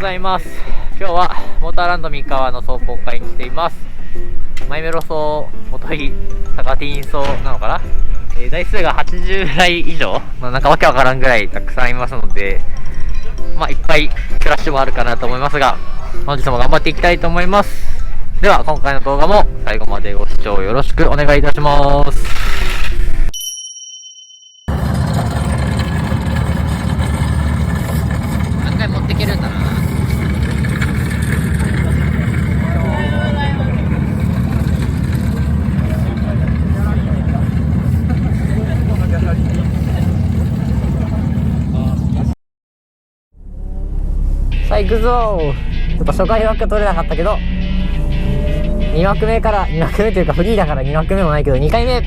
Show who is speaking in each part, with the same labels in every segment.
Speaker 1: ざいます。今日はモーターランド三河の壮行会に来ています。マイメロソー、元井、サカティーンソーなのかな、台数が80台以上、なんかわけわからんぐらいたくさんいますので、いっぱいクラッシュもあるかなと思いますが、本日も頑張っていきたいと思います。では今回の動画も最後までご視聴よろしくお願いいたします。何回持っていけるんだな。さあ行くぞー。ちょっと初回枠取れなかったけど、2枠目から2枠目というかフリーだから2枠目もないけど2回目。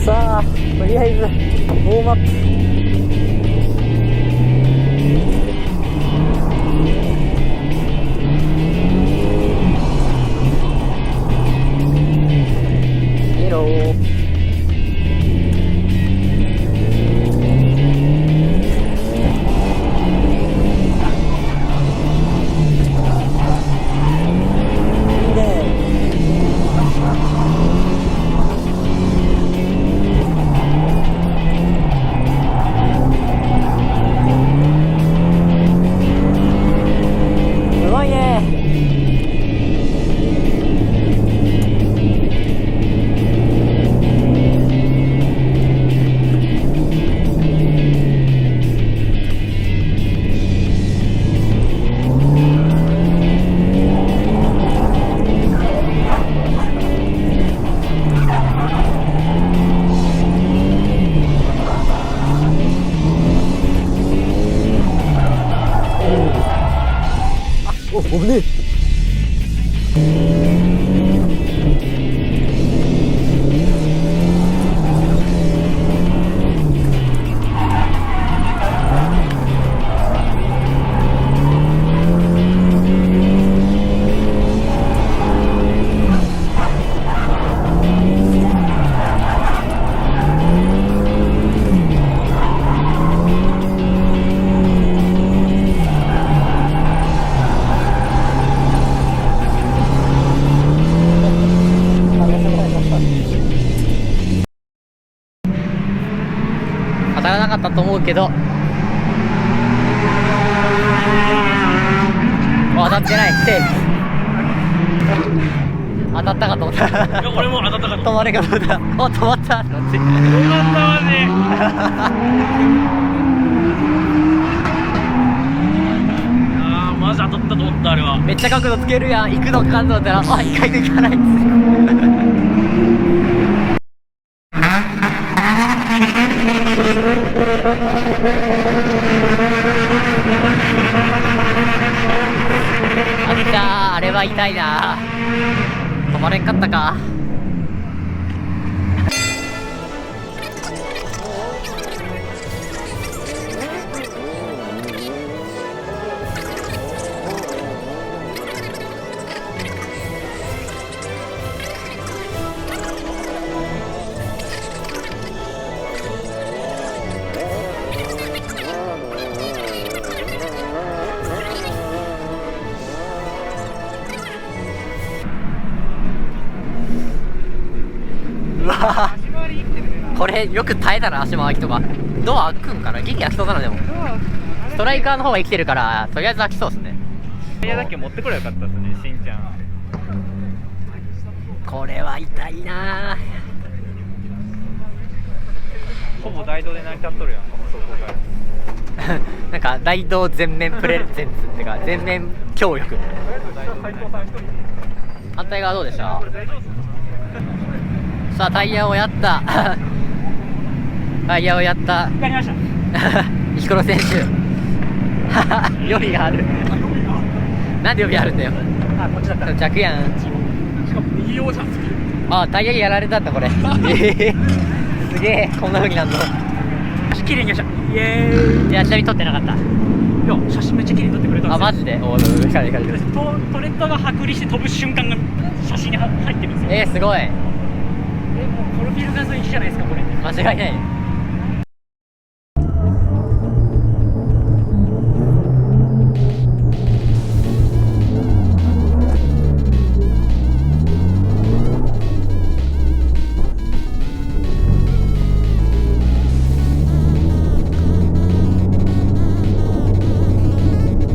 Speaker 1: さあとりあえずウォームアップ。危ねえ。当たらなかったと思うけど、当たってない。セーフ。当たったかと思った。い
Speaker 2: や俺も当たったかと。
Speaker 1: 止まれかと思った。止まった。止まった
Speaker 2: マジ。マジ当たったと思った。あれは
Speaker 1: めっちゃ角度つけるやん。行くのかんと思ったら、意外と行かない。あれは痛いな。止まれんかったか。うわこれよく耐えたな。足回りとかドア開くんかな。ギリ開きそうだな。でもストライカーの方が生きてるからとりあえず開きそうですね。
Speaker 2: タイヤだけ持ってくればよかったですね、しんちゃん。
Speaker 1: これは痛いな。
Speaker 2: ほぼ大道で成り立っとるやん、この走行会。
Speaker 1: なんか大道全面プレゼンツってか全面協力。反対側どうでした？さあタイヤをやったタイヤをやった
Speaker 2: やりました
Speaker 1: 石黒選手予備があるなんで予備あるんだよ。
Speaker 2: こっちだったら
Speaker 1: 弱やん。
Speaker 2: しかも右用じゃん。
Speaker 1: タイヤやられたんだこれすげえこんな風になるの。
Speaker 2: 綺麗にやした。イエーイ。
Speaker 1: いやちなみに撮ってなかった。
Speaker 2: い
Speaker 3: や写真めっちゃ綺麗に撮ってくれたんですよ。
Speaker 1: あ、マジで？おい、光る光る。
Speaker 3: トレッドが剥離して飛ぶ瞬間が写真に入ってるんですよ。
Speaker 1: すごい。
Speaker 3: もうプロフィール画像行きじゃないですかこれ。
Speaker 1: 間違いない。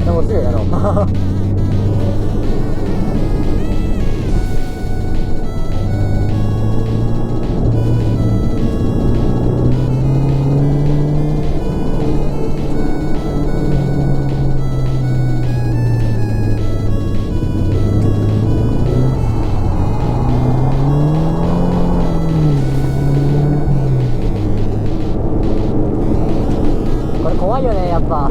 Speaker 1: 面白いやろ。これ怖いよね、やっぱ。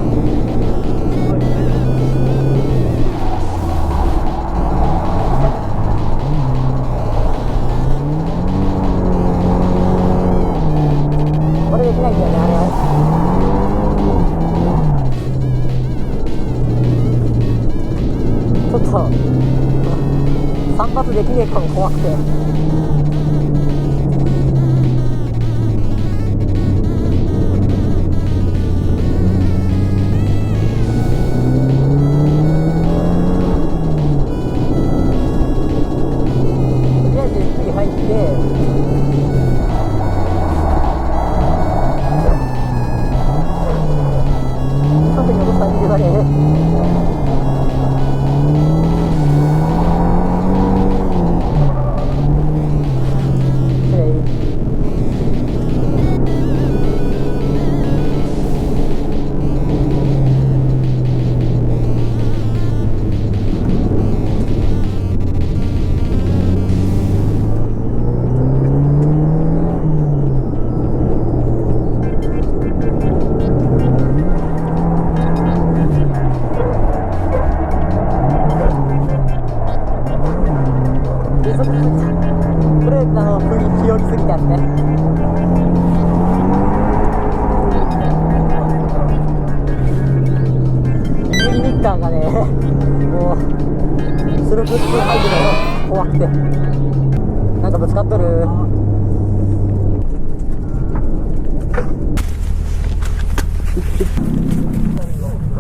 Speaker 1: これできないんだよね、あれ。ちょっと散髪できねえかも怖くて。とりあえずゆっくり入って特に落とすタイミングだけ。これ不用意すぎたやつね。右ミッターがね、もうスループップ入ってるの怖くて、なんかぶつかっとる。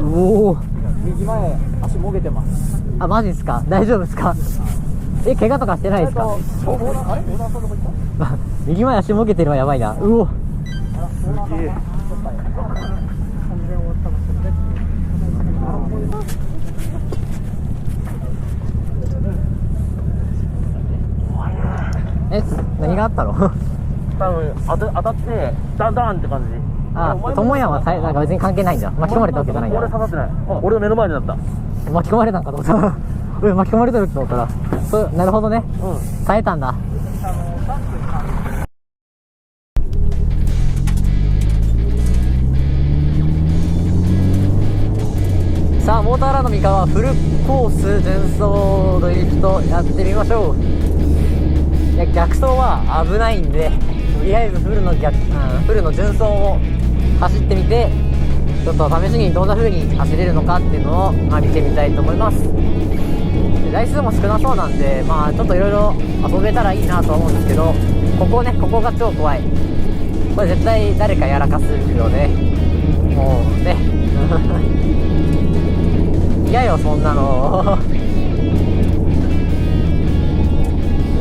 Speaker 1: おお、右前足もげてます。あ、マジですか？大丈夫ですか？怪我とかしてないですか？右前足もげてるのはやばいな。うお。何があったの？
Speaker 2: 多分当たってダンダンって感じ。
Speaker 1: あ、友也はなんか別に関係ないんだ。巻き込まれたわけじゃないんだ。
Speaker 2: 俺刺さってない。俺の目の前になった。
Speaker 1: 巻き込まれたんかと思った。俺巻き込まれてるって思ったら、そう、なるほどね。耐えたんだ。さあ、モーターランド三河フルコース純走ドリフトやってみましょう。いや、逆走は危ないんで、とりあえずフルの純走を走ってみて、ちょっと試しにどんな風に走れるのかっていうのを、見てみたいと思います。台数も少なそうなんで、ちょっといろいろ遊べたらいいなと思うんですけど、ここが超怖い。これ絶対誰かやらかすよね。もうね。嫌よ、そんなの。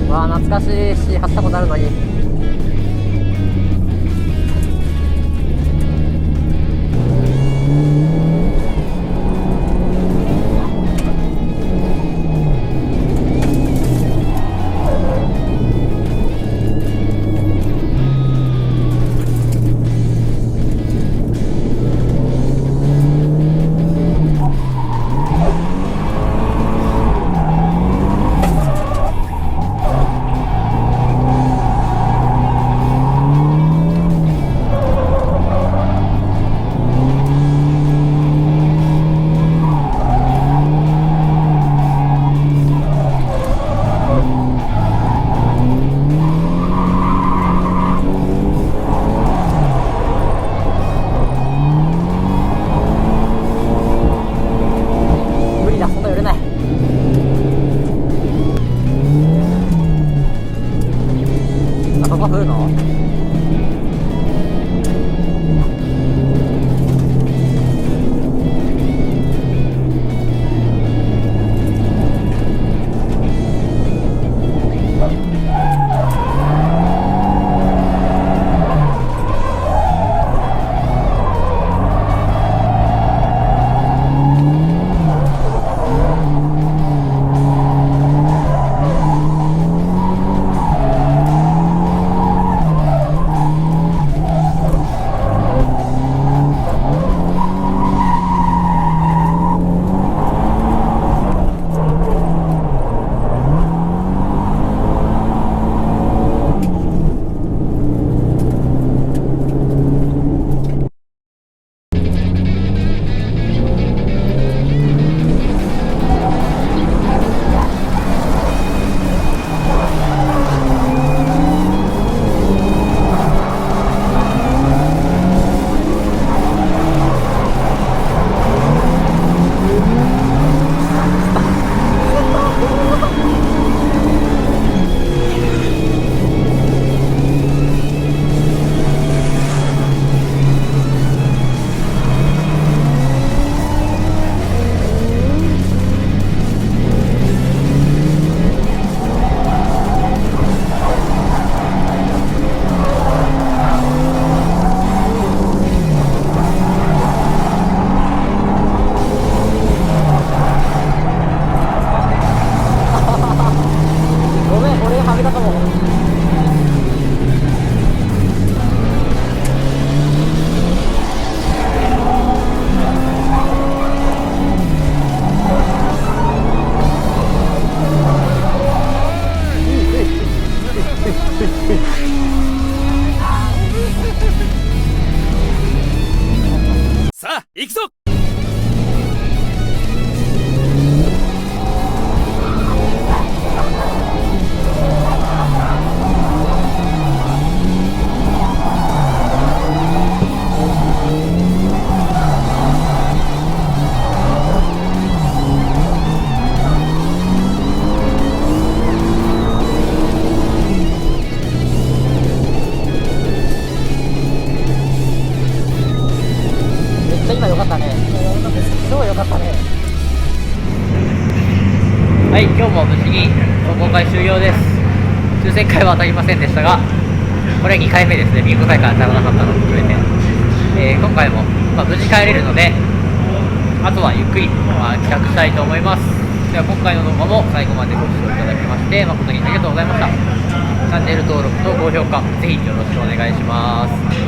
Speaker 1: 懐かしいし、走ったことあるのに。はい、今日も無事に走行会終了です。抽選会は当たりませんでしたが、これ2回目ですね。ビンゴ大会当たらなかったのを含めて、今回も、無事帰れるので、あとはゆっくり、帰宅したいと思います。では今回の動画も最後までご視聴いただきまして誠にありがとうございました。チャンネル登録と高評価ぜひよろしくお願いします。